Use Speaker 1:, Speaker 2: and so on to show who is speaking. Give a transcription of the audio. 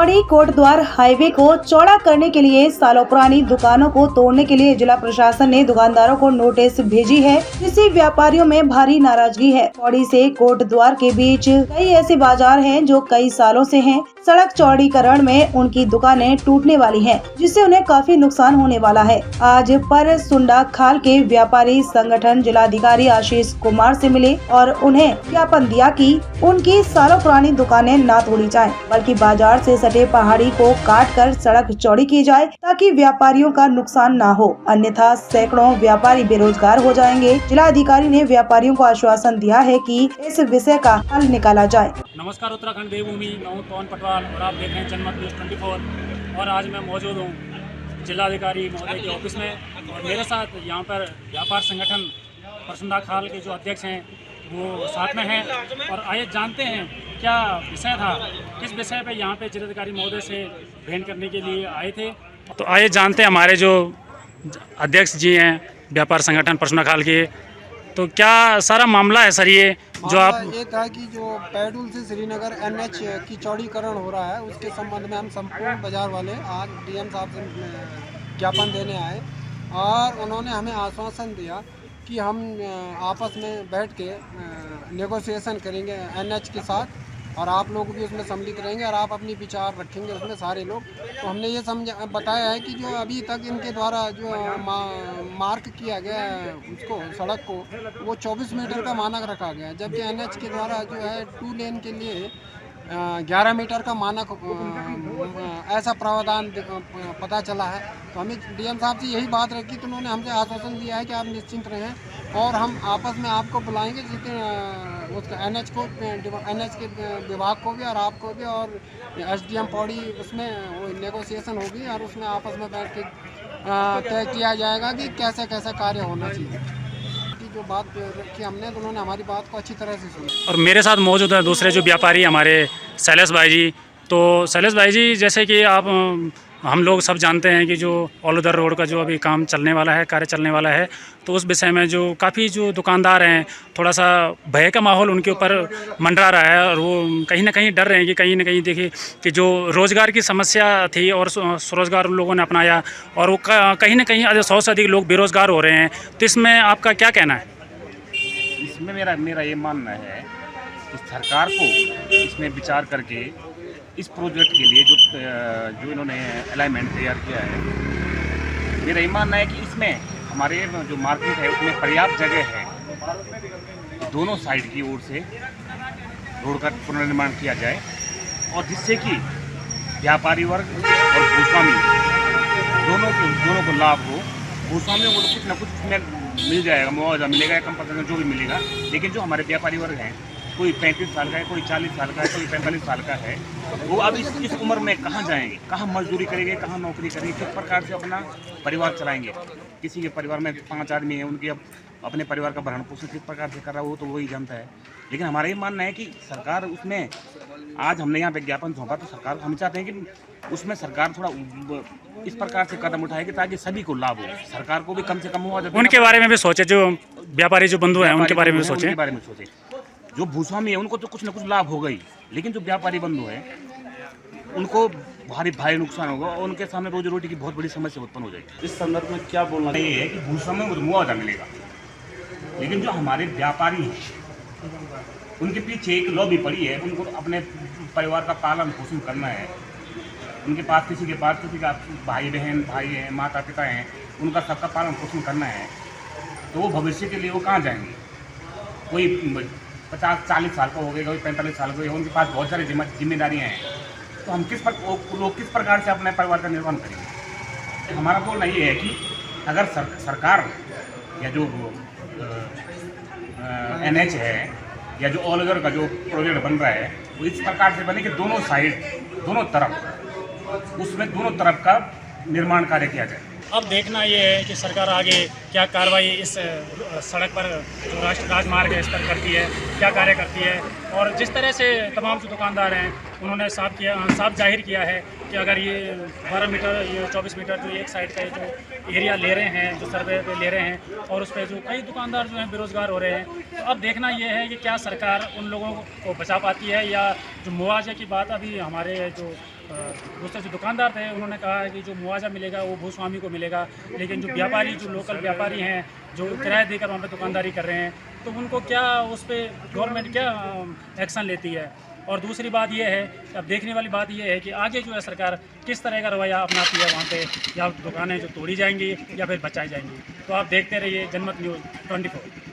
Speaker 1: Pauri Kotdwar highway को चौड़ा करने के लिए सालों पुरानी दुकानों को तोड़ने के लिए जिला प्रशासन ने दुकानदारों को नोटिस भेजी है, जिससे व्यापारियों में भारी नाराजगी है। पौड़ी से कोटद्वार के बीच कई ऐसे बाजार हैं जो कई सालों से हैं। सड़क चौड़ीकरण में उनकी दुकानें टूटने वाली हैं, जिससे उन्हें काफी नुकसान होने वाला है। आज पर सुंडा खाल के व्यापारी संगठन जिलाधिकारी आशीष कुमार से मिले और उन्हें ज्ञापन दिया कि उनकी सालों पुरानी दुकानें न तोड़ी जाएं, बल्कि बाजार से सटे पहाड़ी को काटकर सड़क चौड़ी की जाए, ताकि व्यापारियों का नुकसान न हो, अन्यथा सैकड़ों व्यापारी बेरोजगार हो जाएंगे। जिलाधिकारी ने व्यापारियों को आश्वासन दिया है कि इस विषय का हल निकाला जाए।
Speaker 2: नमस्कार, उत्तराखंड देवभूमि, मैं पवन पटवाल और आप देख रहे हैं जनमत न्यूज़ 24। और आज मैं मौजूद हूँ जिलाधिकारी महोदय के ऑफिस में और मेरे साथ यहाँ पर व्यापार संगठन परसुंडा खाल के जो अध्यक्ष हैं वो साथ में हैं। और आइए जानते हैं क्या विषय था, किस विषय पे यहाँ पे जिलाधिकारी महोदय से भेंट करने के लिए आए थे। तो आइए जानते हैं हमारे जो अध्यक्ष जी हैं व्यापार संगठन परसुंडा खाल के, तो क्या सारा मामला है सर ये जो आप
Speaker 3: ये था कि जो पैडुल से श्रीनगर NH की चौड़ीकरण हो रहा है, उसके संबंध में हम संपूर्ण बाजार वाले आज DM साहब से ज्ञापन देने आए और उन्होंने हमें आश्वासन दिया कि हम आपस में बैठ के नेगोशिएशन करेंगे NH के साथ और आप लोग भी उसमें सम्मिलित रहेंगे और आप अपनी विचार रखेंगे उसमें सारे लोग। तो हमने ये बताया है कि जो अभी तक इनके द्वारा जो मार्क किया गया है उसको सड़क को, वो 24 मीटर का मानक रखा गया है, जबकि NH के द्वारा जो है 2 लेन के लिए 11 मीटर का मानक ऐसा प्रावधान पता चला है। तो हमें DM साहब से यही बात रखी, तो उन्होंने हमसे आश्वासन दिया है कि आप निश्चिंत रहें और हम आपस में आपको बुलाएंगे, जिसके उसका NH के विभाग को भी और आपको भी और SDM पौड़ी, उसमें नेगोशिएशन होगी और उसमें आपस में बैठ के तय किया जाएगा कि कैसे कैसा कार्य होना चाहिए। जो बात रखी हमने, तो उन्होंने हमारी बात को अच्छी तरह से सुनी।
Speaker 2: और मेरे साथ मौजूद हैं दूसरे जो व्यापारी हमारे शैलेश भाई जी। तो शैलेश भाई जी, जैसे कि आप हम लोग सब जानते हैं कि जो औलुदर रोड का जो अभी काम चलने वाला है, कार्य चलने वाला है, तो उस विषय में जो काफ़ी जो दुकानदार हैं थोड़ा सा भय का माहौल उनके ऊपर मंडरा रहा है और वो कहीं ना कहीं डर रहे हैं कि कहीं ना कहीं देखिए कि जो रोज़गार की समस्या थी और स्वरोजगार उन लोगों ने अपनाया और वो कहीं ना कहीं 100 से अधिक लोग बेरोज़गार हो रहे हैं। तो इसमें आपका क्या कहना है?
Speaker 4: इसमें मेरा ये मानना है कि सरकार को इसमें विचार करके इस प्रोजेक्ट के लिए जो इन्होंने अलाइनमेंट तैयार किया है, मेरा ये मानना है कि इसमें हमारे जो मार्केट है उसमें पर्याप्त जगह है, दोनों साइड की ओर से रोड का पुनर्निर्माण किया जाए और जिससे कि व्यापारी वर्ग और भूस्वामी दोनों को लाभ हो। भूस्वामियों को तो कुछ ना कुछ उसमें मिल जाएगा, मुआवजा मिलेगा, कम % जो भी मिलेगा, लेकिन जो हमारे व्यापारी वर्ग हैं, कोई 35 साल का है, कोई 40 साल का है, कोई 45 साल का है, वो अब इस उम्र में कहाँ जाएंगे, कहाँ मजदूरी करेंगे, कहाँ नौकरी करेंगे, किस प्रकार से अपना परिवार चलाएंगे। किसी के परिवार में 5 आदमी हैं, उनके अब अपने परिवार का भरण पोषण किस प्रकार से कर रहा है वो तो वही जानता है। लेकिन हमारा ये मानना है कि सरकार उसमें, आज हमने यहाँ विज्ञापन सौंपा तो सरकार हम चाहते हैं कि उसमें सरकार थोड़ा इस प्रकार से कदम उठाएगी ताकि सभी को लाभ हो, सरकार को भी कम से कम मुआवजा
Speaker 2: उनके बारे में भी सोचे, जो व्यापारी जो बंधु हैं उनके बारे में सोचे,
Speaker 4: जो भूस्वामी है उनको तो कुछ ना कुछ लाभ होगा ही, लेकिन जो व्यापारी बंधु हैं उनको भारी नुकसान होगा और उनके सामने रोजी रोटी की बहुत बड़ी समस्या उत्पन्न हो जाएगी।
Speaker 5: इस संदर्भ में क्या बोलना
Speaker 4: ये है कि भूस्वामियों को तो मुआवजा मिलेगा, लेकिन जो हमारे व्यापारी हैं उनके पीछे एक लॉबी पड़ी है, उनको अपने परिवार का पालन पोषण करना है। उनके पास किसी का भाई हैं, माता पिता हैं, उनका सबका पालन पोषण करना है, तो वो भविष्य के लिए वो कहाँ जाएंगे। कोई 50-40 साल का हो गया, कोई 45 साल का, उनके पास बहुत सारी जिम्मेदारियाँ हैं, तो हम लोग किस प्रकार से अपने परिवार का निर्वहन करेंगे। हमारा बोलना ये है कि अगर सरकार या जो NH है या जो ऑल ओवर का जो प्रोजेक्ट बन रहा है वो इस प्रकार से बने कि दोनों तरफ का निर्माण कार्य किया जाए।
Speaker 2: अब देखना ये है कि सरकार आगे क्या कार्रवाई इस सड़क पर जो राष्ट्रीय राजमार्ग है इस पर करती है, क्या कार्य करती है। और जिस तरह से तमाम जो दुकानदार हैं उन्होंने साफ जाहिर किया है कि अगर ये 12 मीटर, ये 24 मीटर जो एक साइड का जो एरिया ले रहे हैं, जो सर्वे पे ले रहे हैं, और उस पर जो कई दुकानदार जो हैं बेरोज़गार हो रहे हैं, तो अब देखना ये है कि क्या सरकार उन लोगों को बचा पाती है या जो मुआवजे की बात अभी हमारे जो दूसरे जो दुकानदार थे उन्होंने कहा है कि जो मुआवजा मिलेगा वो भूस्वामी को मिलेगा, लेकिन जो व्यापारी, जो लोकल व्यापारी हैं जो किराया देकर वहाँ पे दुकानदारी कर रहे हैं, तो उनको क्या उस पर गवर्नमेंट क्या एक्शन लेती है। और दूसरी बात यह है, अब देखने वाली बात यह है कि आगे जो है सरकार किस तरह का रवैया अपनाती है वहाँ पे, या दुकानें जो तोड़ी जाएंगी या फिर बचाई जाएंगी। तो आप देखते रहिए जनमत न्यूज़ 24।